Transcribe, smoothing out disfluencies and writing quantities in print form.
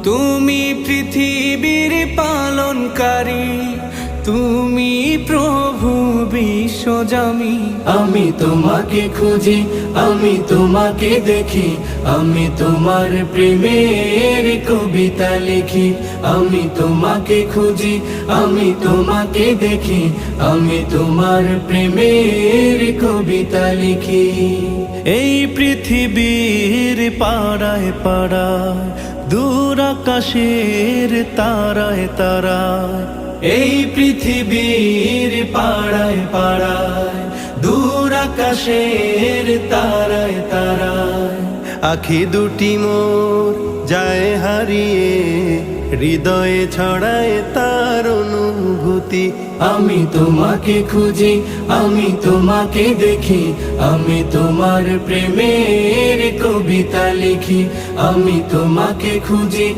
তুমি পৃথিবীর পালনকারী, তুমি প্রভু বিশ্বজামি। আমি তোমাকে খুঁজি, আমি তোমাকে দেখি, আমি তোমার প্রেমের কবিতা লিখি। আমি তোমাকে খুঁজি, আমি তোমাকে দেখি, আমি তোমার প্রেমের কবিতা লিখি। এই পৃথিবীর পাড়ায় পাড়ায়, দূর আকাশের তারায় তারায়, এই পৃথিবীর পাড়ায় পাড়ায়, দূর আকাশের তারায় তারায়, আখি দুটি মোর যায় হারিয়ে, হৃদয়ে ছড়ায় তার অনুভূতি। আমি তোমাকে খুঁজি, আমি তোমাকে দেখি, আমি তোমার প্রেমের কবিতা লিখি। আমি তোমাকে খুঁজি।